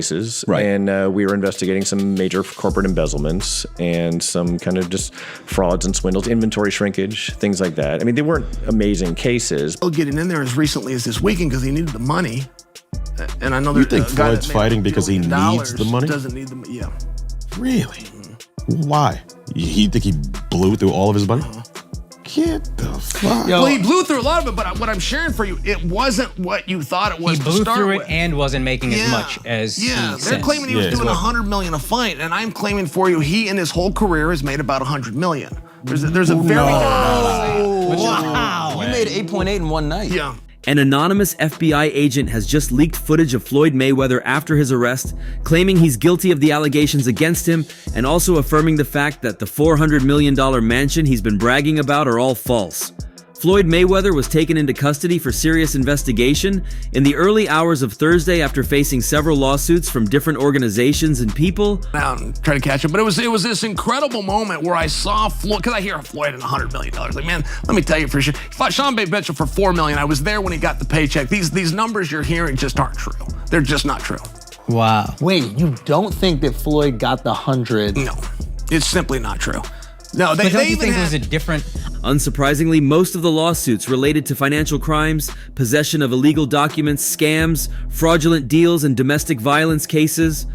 cases, Right. and we were investigating some major corporate embezzlements and some kind of just frauds and swindles, inventory shrinkage, things like that. I mean, they weren't amazing cases. Getting in there as recently as this weekend because he needed the money. And I know You think Floyd's fighting because he needs the money? Doesn't need the money, yeah. Really? Why? You think he blew through all of his money? Get the fuck. Well, he blew through a lot of it, but what I'm sharing for you, it wasn't what you thought it was. He blew through it and wasn't making as much as he they're says. claiming he was doing $100 million a fight, and I'm claiming for you, he in his whole career has made about $100 million. There's a very Wow. You made 8.8 in one night. Yeah. An anonymous FBI agent has just leaked footage of Floyd Mayweather after his arrest, claiming he's guilty of the allegations against him and also affirming the fact that the $400 million mansion he's been bragging about are all false. Floyd Mayweather was taken into custody for serious investigation in the early hours of Thursday after facing several lawsuits from different organizations and people. Down and try to catch him, but it was this incredible moment where I saw Floyd, because I hear Floyd in $100 million. Like, man, let me tell you for sure, he fought Sean Mitchell for $4 million. I was there when he got the paycheck. These numbers you're hearing just aren't true. They're just not true. Wow. Wait, you don't think that Floyd got the 100? No, it's simply not true. No, But don't you think it was a different... Unsurprisingly, most of the lawsuits related to financial crimes, possession of illegal documents, scams, fraudulent deals, and domestic violence cases.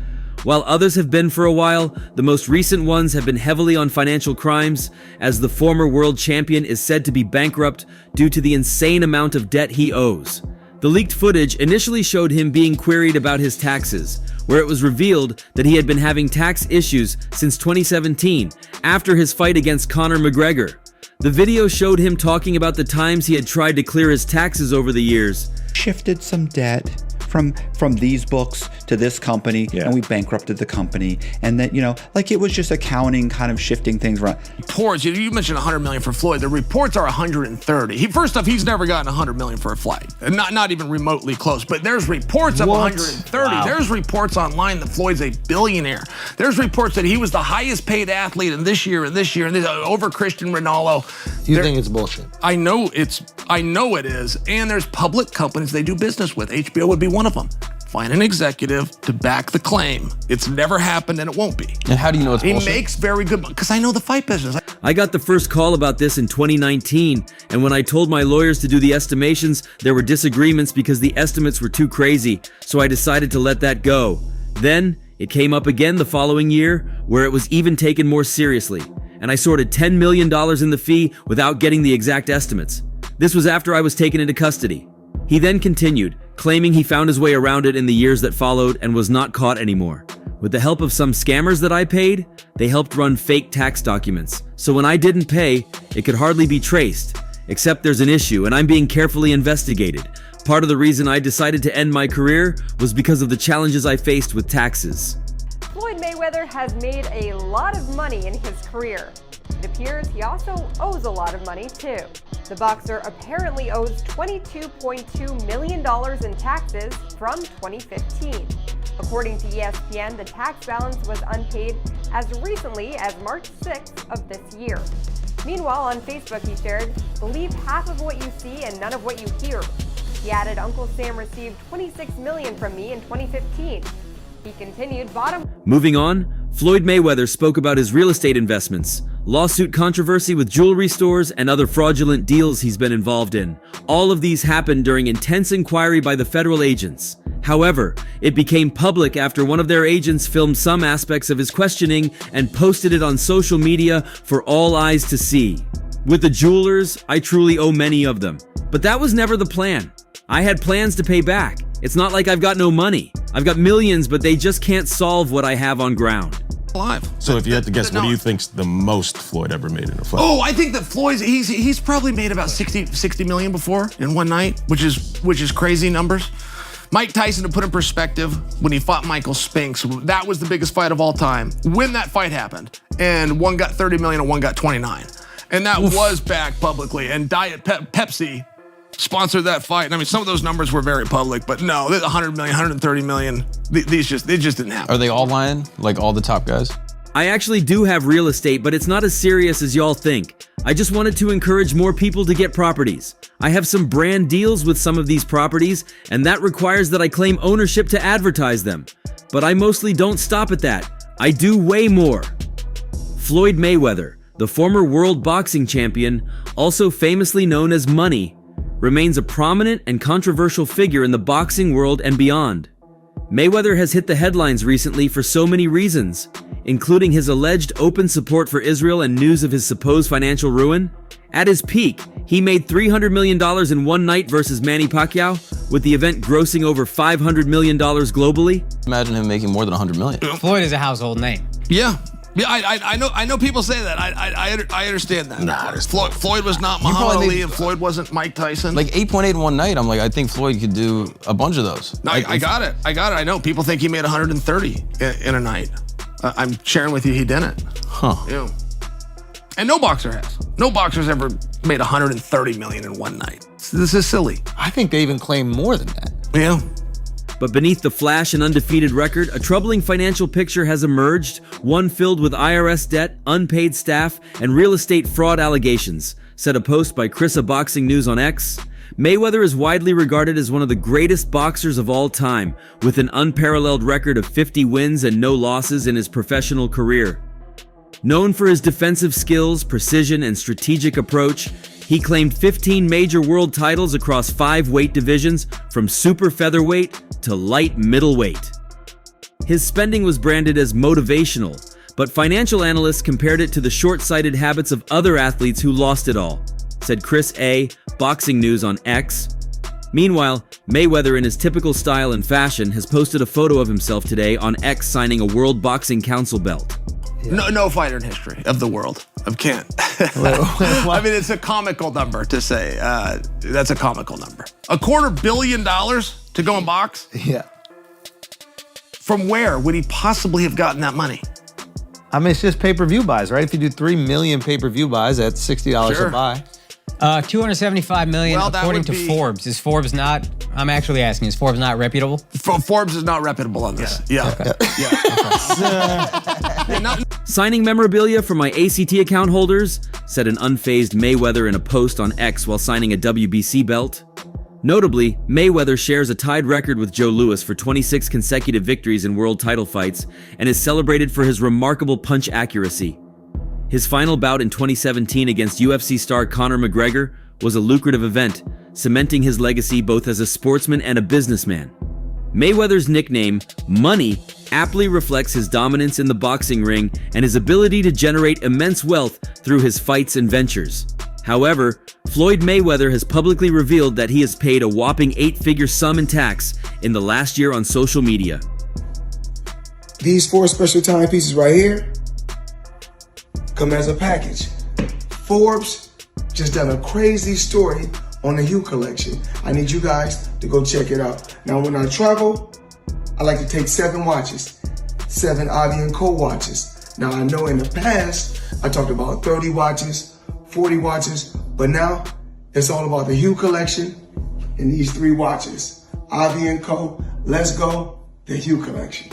While others have been for a while, the most recent ones have been heavily on financial crimes, as the former world champion is said to be bankrupt due to the insane amount of debt he owes. The leaked footage initially showed him being queried about his taxes, where it was revealed that he had been having tax issues since 2017, after his fight against Conor McGregor. The video showed him talking about the times he had tried to clear his taxes over the years. Shifted some debt from these books to this company, and we bankrupted the company, and then, you know, like, it was just accounting kind of shifting things around. Reports, you mentioned $100 million for Floyd. The reports are 130. First off, he's never gotten $100 million for a flight, not even remotely close. But there's reports of 130. Wow. There's reports online that Floyd's a billionaire. There's reports that he was the highest paid athlete in this year and this year and this, over Cristiano Ronaldo. You think it's bullshit? I know it is. And there's public companies they do business with. HBO would be one of them. Find an executive to back the claim. It's never happened and it won't be. And how do you know it's bullshit? He makes very good money, because I know the fight business. I got the first call about this in 2019, and when I told my lawyers to do the estimations, there were disagreements because the estimates were too crazy, so I decided to let that go. Then, it came up again the following year, where it was even taken more seriously, and I sorted $10 million in the fee without getting the exact estimates. This was after I was taken into custody. He then continued, claiming he found his way around it in the years that followed and was not caught anymore. With the help of some scammers that I paid, they helped run fake tax documents. So when I didn't pay, it could hardly be traced. Except there's an issue, and I'm being carefully investigated. Part of the reason I decided to end my career was because of the challenges I faced with taxes. Floyd Mayweather has made a lot of money in his career. It appears he also owes a lot of money too. The boxer apparently owes $22.2 million in taxes from 2015. According to ESPN, the tax balance was unpaid as recently as March 6th of this year. Meanwhile, on Facebook he shared, "Believe half of what you see and none of what you hear." He added, "Uncle Sam received $26 million from me in 2015. He continued, Moving on, Floyd Mayweather spoke about his real estate investments, lawsuit controversy with jewelry stores, and other fraudulent deals he's been involved in. All of these happened during intense inquiry by the federal agents. However, it became public after one of their agents filmed some aspects of his questioning and posted it on social media for all eyes to see. With the jewelers, I truly owe many of them. But that was never the plan. I had plans to pay back. It's not like I've got no money. I've got millions, but they just can't solve what I have on ground." Alive. So if you had to guess, what do you think's the most Floyd ever made in a fight? Oh, I think that Floyd's he's probably made about 60 million before in one night, which is crazy numbers. Mike Tyson, to put in perspective, when he fought Michael Spinks, that was the biggest fight of all time. When that fight happened, and one got 30 million and one got 29. And that was back publicly. And Diet Pepsi sponsored that fight. And I mean, some of those numbers were very public, but no, 100 million, 130 million, they just didn't happen. Are they all lying? Like all the top guys? I actually do have real estate, but it's not as serious as y'all think. I just wanted to encourage more people to get properties. I have some brand deals with some of these properties, and that requires that I claim ownership to advertise them. But I mostly don't stop at that. I do way more. Floyd Mayweather, the former world boxing champion, also famously known as Money, remains a prominent and controversial figure in the boxing world and beyond. Mayweather has hit the headlines recently for so many reasons, including his alleged open support for Israel and news of his supposed financial ruin. At his peak, he made $300 million in one night versus Manny Pacquiao, with the event grossing over $500 million globally. Imagine him making more than $100 million. Floyd is a household name. Yeah. Yeah, I know people say that. I understand that. Nah, Floyd was not Muhammad Ali, and Floyd wasn't Mike Tyson. Like 8.8 in one night, I'm like, I think Floyd could do a bunch of those. No, I got it. I know. People think he made 130 in a night. I'm sharing with you he didn't. Huh. Yeah. And no boxer has. No boxer's ever made 130 million in one night. This is silly. I think they even claim more than that. Yeah. But beneath the flash and undefeated record, a troubling financial picture has emerged, one filled with IRS debt, unpaid staff, and real estate fraud allegations, said a post by Chrissa Boxing News on X. Mayweather is widely regarded as one of the greatest boxers of all time, with an unparalleled record of 50 wins and no losses in his professional career. Known for his defensive skills, precision, and strategic approach, he claimed 15 major world titles across 5 weight divisions, from super featherweight to light middleweight. His spending was branded as motivational, but financial analysts compared it to the short-sighted habits of other athletes who lost it all, said Chris A., Boxing News on X. Meanwhile, Mayweather, in his typical style and fashion, has posted a photo of himself today on X signing a World Boxing Council belt. Yeah. No fighter in history of the world. I can't. I mean, it's a comical number to say. That's a comical number. $250 million to go and box? Yeah. From where would he possibly have gotten that money? I mean, it's just pay-per-view buys, right? If you do 3 million pay-per-view buys, that's $60 a buy. 275 million, Well, according to Forbes. Is Forbes not? I'm actually asking. Is Forbes not reputable? Forbes is not reputable on this. Yeah. Signing memorabilia for my ACT account holders, said an unfazed Mayweather in a post on X while signing a WBC belt. Notably, Mayweather shares a tied record with Joe Louis for 26 consecutive victories in world title fights and is celebrated for his remarkable punch accuracy. His final bout in 2017 against UFC star Conor McGregor was a lucrative event, cementing his legacy both as a sportsman and a businessman. Mayweather's nickname, Money, aptly reflects his dominance in the boxing ring and his ability to generate immense wealth through his fights and ventures. However, Floyd Mayweather has publicly revealed that he has paid a whopping 8-figure sum in tax in the last year on social media. These 4 special timepieces right here come as a package. Forbes just done a crazy story on the Hue collection. I need you guys to go check it out. Now, when I travel, I like to take 7 watches, 7 Ivy & Co watches. Now, I know in the past, I talked about 30 watches, 40 watches, but now it's all about the Hue collection and these 3 watches. Ivy & Co, Let's Go, the Hue collection.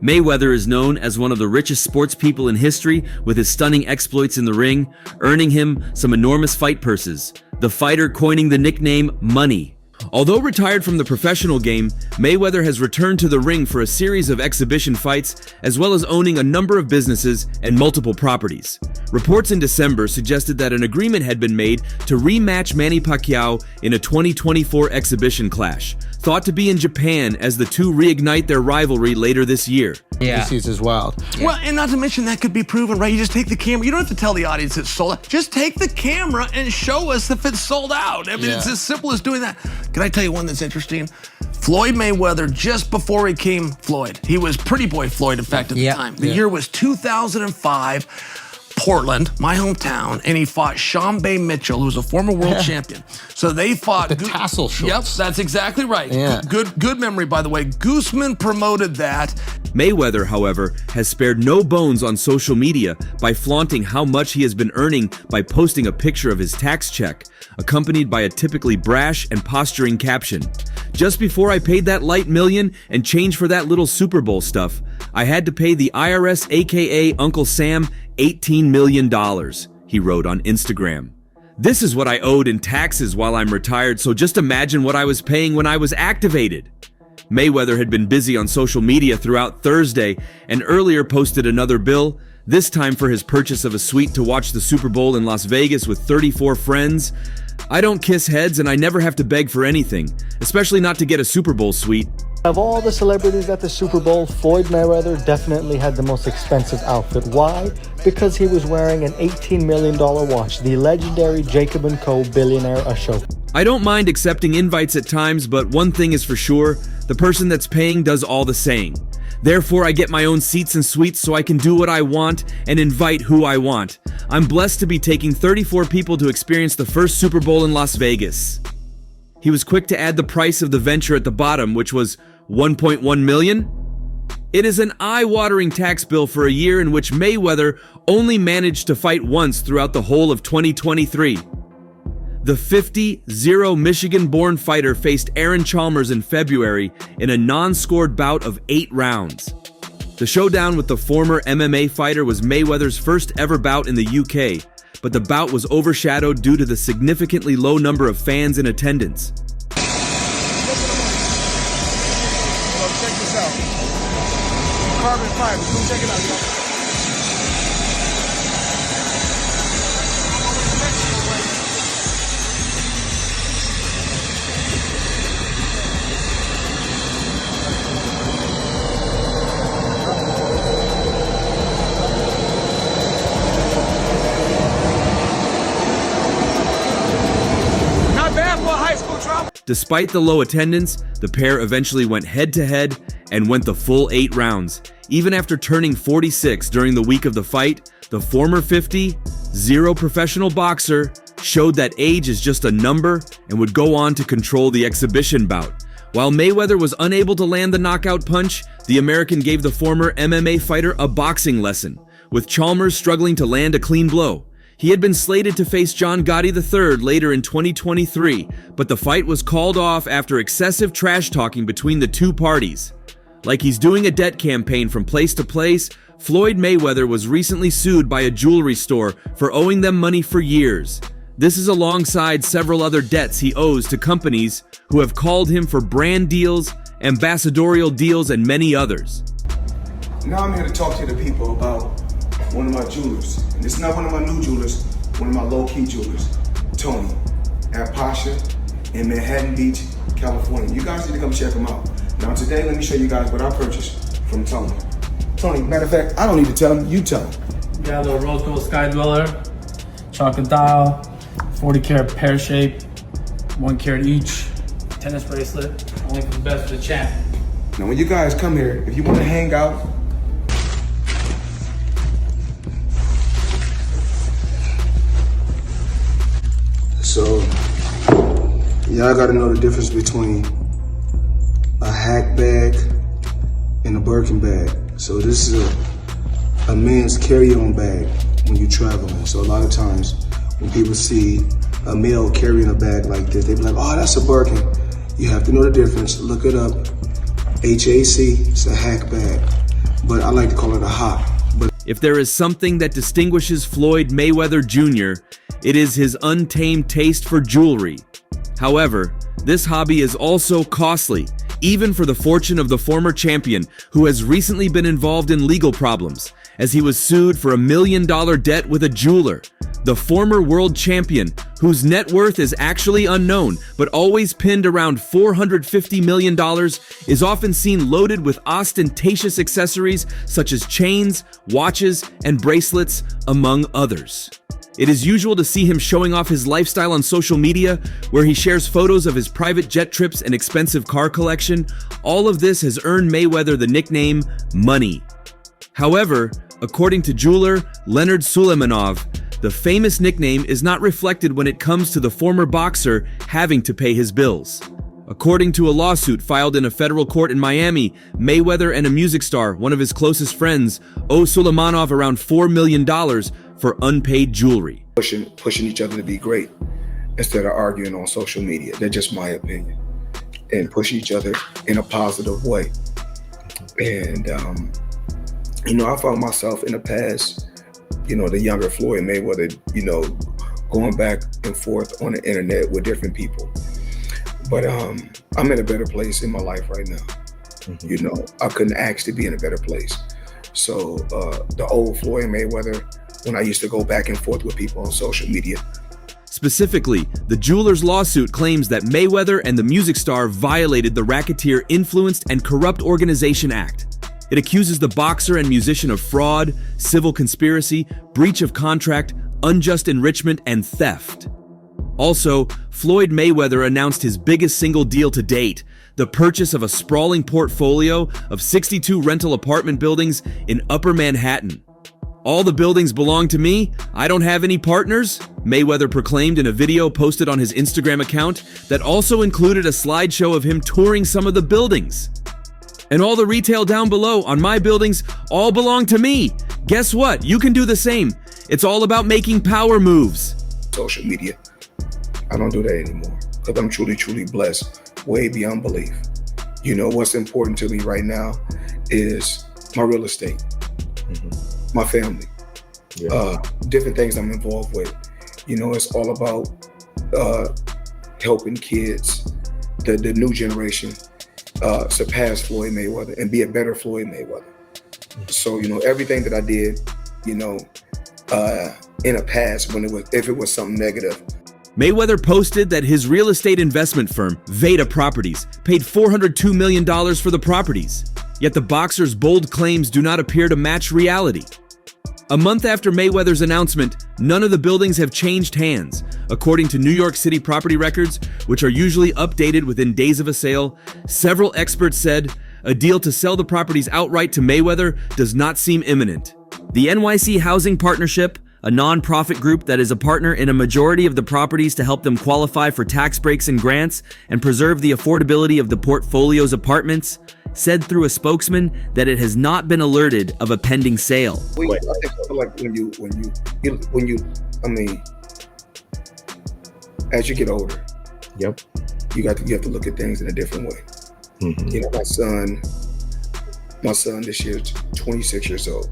Mayweather is known as one of the richest sports people in history, with his stunning exploits in the ring, earning him some enormous fight purses, the fighter coining the nickname Money. Although retired from the professional game, Mayweather has returned to the ring for a series of exhibition fights, as well as owning a number of businesses and multiple properties. Reports in December suggested that an agreement had been made to rematch Manny Pacquiao in a 2024 exhibition clash, thought to be in Japan as the two reignite their rivalry later this year. Yeah. This is wild. Yeah. Well, and not to mention that could be proven, right? You just take the camera. You don't have to tell the audience it's sold out. Just take the camera and show us if it's sold out. I mean, it's as simple as doing that. Can I tell you one that's interesting? Floyd Mayweather, just before he came Floyd, he was Pretty Boy Floyd, in fact, at the time. The year was 2005. Portland, my hometown, and he fought Sean Bay Mitchell, who was a former world champion. So they fought the tassel shorts. Yep, that's exactly right. Yeah. Good memory, by the way. Gooseman promoted that. Mayweather, however, has spared no bones on social media by flaunting how much he has been earning by posting a picture of his tax check, accompanied by a typically brash and posturing caption. Just before I paid that light million and changed for that little Super Bowl stuff, I had to pay the IRS, aka Uncle Sam, $18 million, he wrote on Instagram. This is what I owed in taxes while I'm retired, so just imagine what I was paying when I was activated. Mayweather had been busy on social media throughout Thursday and earlier posted another bill, this time for his purchase of a suite to watch the Super Bowl in Las Vegas with 34 friends. I don't kiss heads and I never have to beg for anything, especially not to get a Super Bowl suite. Of all the celebrities at the Super Bowl, Floyd Mayweather definitely had the most expensive outfit. Why? Because he was wearing an $18 million watch, the legendary Jacob & Co. billionaire Ashok. I don't mind accepting invites at times, but one thing is for sure, the person that's paying does all the saying. Therefore, I get my own seats and suites so I can do what I want and invite who I want. I'm blessed to be taking 34 people to experience the first Super Bowl in Las Vegas. He was quick to add the price of the venture at the bottom, which was $1.1 million. It is an eye-watering tax bill for a year in which Mayweather only managed to fight once throughout the whole of 2023. The 50-0 Michigan-born fighter faced Aaron Chalmers in February in a non-scored bout of 8 rounds. The showdown with the former MMA fighter was Mayweather's first ever bout in the UK, but the bout was overshadowed due to the significantly low number of fans in attendance. Check this out. Carbon fiber. Go check it out, y'all. Despite the low attendance, the pair eventually went head-to-head and went the full 8 rounds. Even after turning 46 during the week of the fight, the former 50-0 professional boxer showed that age is just a number and would go on to control the exhibition bout. While Mayweather was unable to land the knockout punch, the American gave the former MMA fighter a boxing lesson, with Chalmers struggling to land a clean blow. He had been slated to face John Gotti III later in 2023, but the fight was called off after excessive trash-talking between the two parties. Like he's doing a debt campaign from place to place, Floyd Mayweather was recently sued by a jewelry store for owing them money for years. This is alongside several other debts he owes to companies who have called him for brand deals, ambassadorial deals, and many others. Now I'm here to talk to the people about one of my jewelers. And it's not one of my new jewelers, one of my low-key jewelers, Tony, at Pasha in Manhattan Beach, California. You guys need to come check him out. Now today, let me show you guys what I purchased from Tony. Tony, matter of fact, I don't need to tell him, you tell him. Got a little rose gold sky dweller, chocolate dial, 40 karat pear shape, 1 carat each, tennis bracelet, only for the best for the champ. Now when you guys come here, if you want to hang out, so, y'all gotta know the difference between a hack bag and a Birkin bag. So this is a men's carry-on bag when you're traveling. So a lot of times when people see a male carrying a bag like this, they be like, oh, that's a Birkin. You have to know the difference. Look it up. HAC, it's a hack bag. But I like to call it a hop. If there is something that distinguishes Floyd Mayweather Jr., it is his untamed taste for jewelry. However, this hobby is also costly, even for the fortune of the former champion, who has recently been involved in legal problems, as he was sued for $1 million debt with a jeweler. The former world champion, whose net worth is actually unknown, but always pinned around $450 million, is often seen loaded with ostentatious accessories such as chains, watches, and bracelets, among others. It is usual to see him showing off his lifestyle on social media, where he shares photos of his private jet trips and expensive car collection. All of this has earned Mayweather the nickname Money. However, according to jeweler Leonard Suleimanov, the famous nickname is not reflected when it comes to the former boxer having to pay his bills. According to a lawsuit filed in a federal court in Miami, Mayweather and a music star, one of his closest friends, owe Suleimanov around $4 million for unpaid jewelry. Pushing each other to be great instead of arguing on social media. That's just my opinion. And push each other in a positive way. And, I found myself in the past the younger Floyd Mayweather, going back and forth on the internet with different people. But I'm in a better place in my life right now. I couldn't ask to be in a better place. So the old Floyd Mayweather, when I used to go back and forth with people on social media. Specifically, the jeweler's lawsuit claims that Mayweather and the music star violated the Racketeer Influenced and Corrupt Organization Act. It accuses the boxer and musician of fraud, civil conspiracy, breach of contract, unjust enrichment, and theft. Also, Floyd Mayweather announced his biggest single deal to date, the purchase of a sprawling portfolio of 62 rental apartment buildings in Upper Manhattan. "All the buildings belong to me. I don't have any partners," Mayweather proclaimed in a video posted on his Instagram account that also included a slideshow of him touring some of the buildings. "And all the retail down below on my buildings all belong to me. Guess what? You can do the same. It's all about making power moves." Social media, I don't do that anymore because I'm truly, truly blessed, way beyond belief. What's important to me right now is my real estate, my family, different things I'm involved with. It's all about helping kids, the new generation, surpass Floyd Mayweather and be a better Floyd Mayweather. So, everything that I did, in a past, if it was something negative. Mayweather posted that his real estate investment firm, Veda Properties, paid $402 million for the properties. Yet the boxer's bold claims do not appear to match reality. A month after Mayweather's announcement, none of the buildings have changed hands. According to New York City property records, which are usually updated within days of a sale, several experts said a deal to sell the properties outright to Mayweather does not seem imminent. The NYC Housing Partnership, a non-profit group that is a partner in a majority of the properties to help them qualify for tax breaks and grants and preserve the affordability of the portfolio's apartments, said through a spokesman that it has not been alerted of a pending sale. I feel like when you, as you get older, you have to look at things in a different way. My son this year is 26 years old.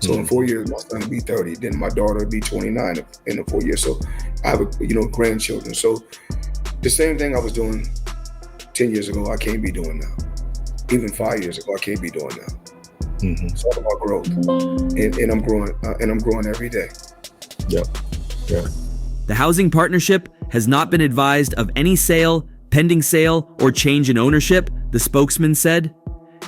So in 4 years, my son will be 30. Then my daughter will be 29 in the 4 years. So I have, grandchildren. So the same thing I was doing 10 years ago, I can't be doing now. Even 5 years ago, I can't be doing now. It's all about growth, and I'm growing every day. The housing partnership has not been advised of any sale, pending sale, or change in ownership, the spokesman said.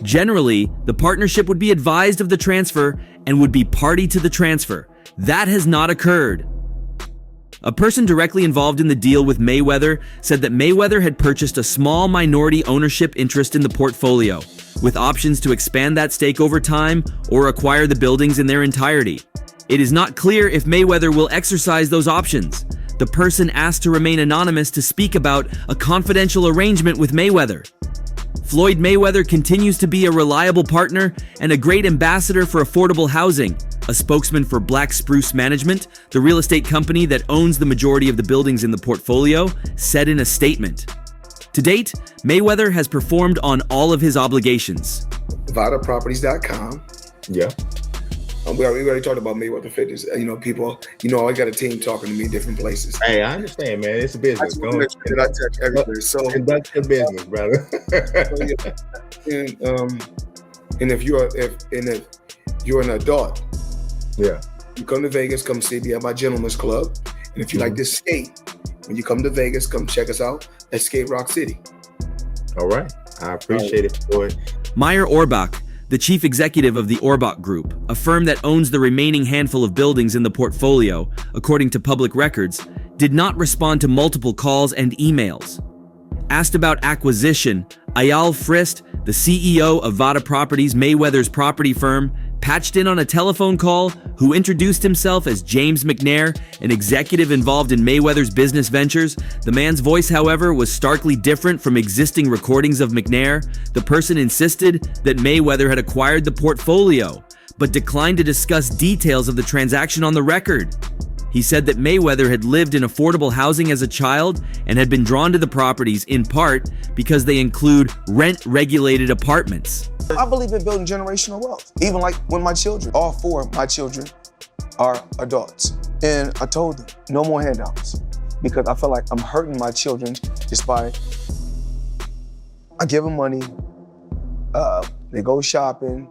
Generally, the partnership would be advised of the transfer and would be party to the transfer. That has not occurred. A person directly involved in the deal with Mayweather said that Mayweather had purchased a small minority ownership interest in the portfolio, with options to expand that stake over time or acquire the buildings in their entirety. It is not clear if Mayweather will exercise those options. The person asked to remain anonymous to speak about a confidential arrangement with Mayweather. Floyd Mayweather continues to be a reliable partner and a great ambassador for affordable housing, a spokesman for Black Spruce Management, the real estate company that owns the majority of the buildings in the portfolio, said in a statement. To date, Mayweather has performed on all of his obligations. VadaProperties.com. We already talked about Mayweather Fitness. People, I got a team talking to me in different places. Hey, I understand, man. It's a business. I touch everywhere. So conduct your business, brother. And if you're an adult, you come to Vegas, come see me at my Gentleman's Club. And if you like to skate, when you come to Vegas, come check us out at Skate Rock City. All right. I appreciate it, Floyd. Meyer Orbach, the chief executive of the Orbach Group, a firm that owns the remaining handful of buildings in the portfolio, according to public records, did not respond to multiple calls and emails. Asked about acquisition, Eyal Frist, the CEO of Vada Properties, Mayweather's property firm, patched in on a telephone call, who introduced himself as James McNair, an executive involved in Mayweather's business ventures. The man's voice, however, was starkly different from existing recordings of McNair. The person insisted that Mayweather had acquired the portfolio, but declined to discuss details of the transaction on the record. He said that Mayweather had lived in affordable housing as a child and had been drawn to the properties in part because they include rent-regulated apartments. I believe in building generational wealth. Even like when my children, all four of my children, are adults. And I told them, no more handouts, because I feel like I'm hurting my children just by, I give them money, they go shopping,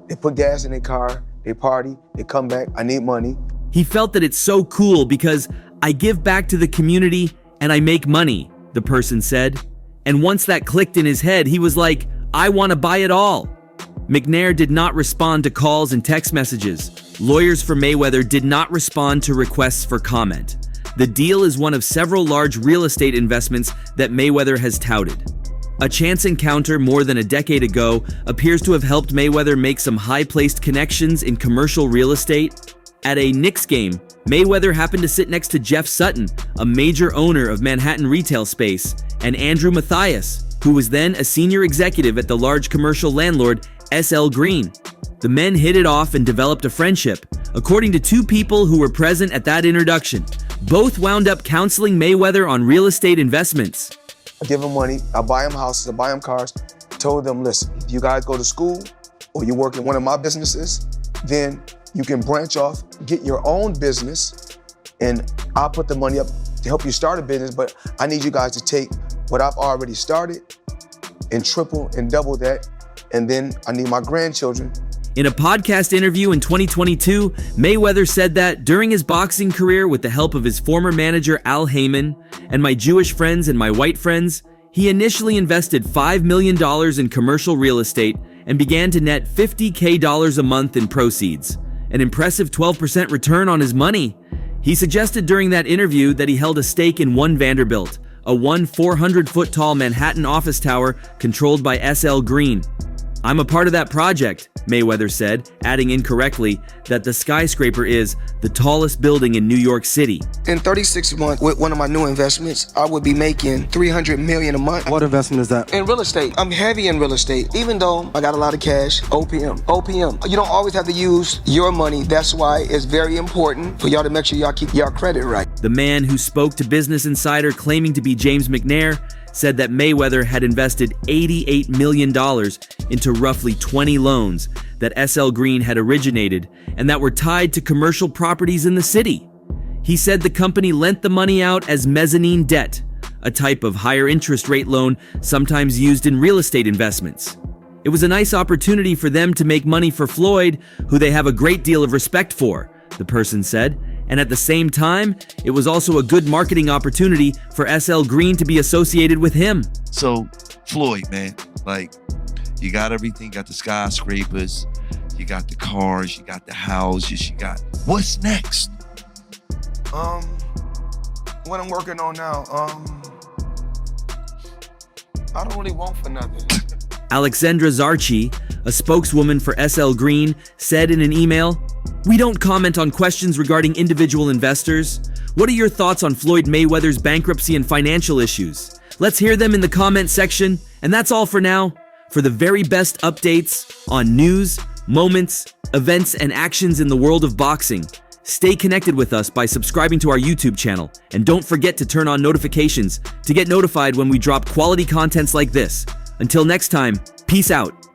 they put gas in their car, they party, they come back, I need money. He felt that it's so cool because I give back to the community and I make money, the person said. And once that clicked in his head, he was like, I want to buy it all. McNair did not respond to calls and text messages. Lawyers for Mayweather did not respond to requests for comment. The deal is one of several large real estate investments that Mayweather has touted. A chance encounter more than a decade ago appears to have helped Mayweather make some high-placed connections in commercial real estate. At a Knicks game, Mayweather happened to sit next to Jeff Sutton, a major owner of Manhattan retail space, and Andrew Mathias, who was then a senior executive at the large commercial landlord SL Green. The men hit it off and developed a friendship. According to two people who were present at that introduction, both wound up counseling Mayweather on real estate investments. I give them money, I buy them houses, I buy them cars. Told them, listen, if you guys go to school or you work in one of my businesses, then you can branch off, get your own business, and I'll put the money up to help you start a business, but I need you guys to take what I've already started and triple and double that, and then I need my grandchildren. In a podcast interview in 2022, Mayweather said that during his boxing career, with the help of his former manager Al Heyman and my Jewish friends and my white friends, he initially invested $5 million in commercial real estate and began to net $50K a month in proceeds, an impressive 12% return on his money. He suggested during that interview that he held a stake in One Vanderbilt, a 400-foot tall Manhattan office tower controlled by SL Green. I'm a part of that project, Mayweather said, adding incorrectly that the skyscraper is the tallest building in New York City. In 36 months, with one of my new investments, I would be making $300 million a month. What investment is that? In real estate. I'm heavy in real estate. Even though I got a lot of cash, OPM. You don't always have to use your money. That's why it's very important for y'all to make sure y'all keep y'all credit right. The man who spoke to Business Insider claiming to be James McNair said that Mayweather had invested $88 million into roughly 20 loans that SL Green had originated and that were tied to commercial properties in the city. He said the company lent the money out as mezzanine debt, a type of higher interest rate loan sometimes used in real estate investments. It was a nice opportunity for them to make money for Floyd, who they have a great deal of respect for, the person said. And at the same time, it was also a good marketing opportunity for SL Green to be associated with him. So, Floyd, man, like, you got everything, you got the skyscrapers, you got the cars, you got the houses, you got... What's next? What I'm working on now, I don't really want for nothing. Alexandra Zarchi, a spokeswoman for SL Green, said in an email, "We don't comment on questions regarding individual investors. What are your thoughts on Floyd Mayweather's bankruptcy and financial issues? Let's hear them in the comment section. And that's all for now. For the very best updates on news, moments, events, and actions in the world of boxing, stay connected with us by subscribing to our YouTube channel. And don't forget to turn on notifications to get notified when we drop quality contents like this. Until next time, peace out."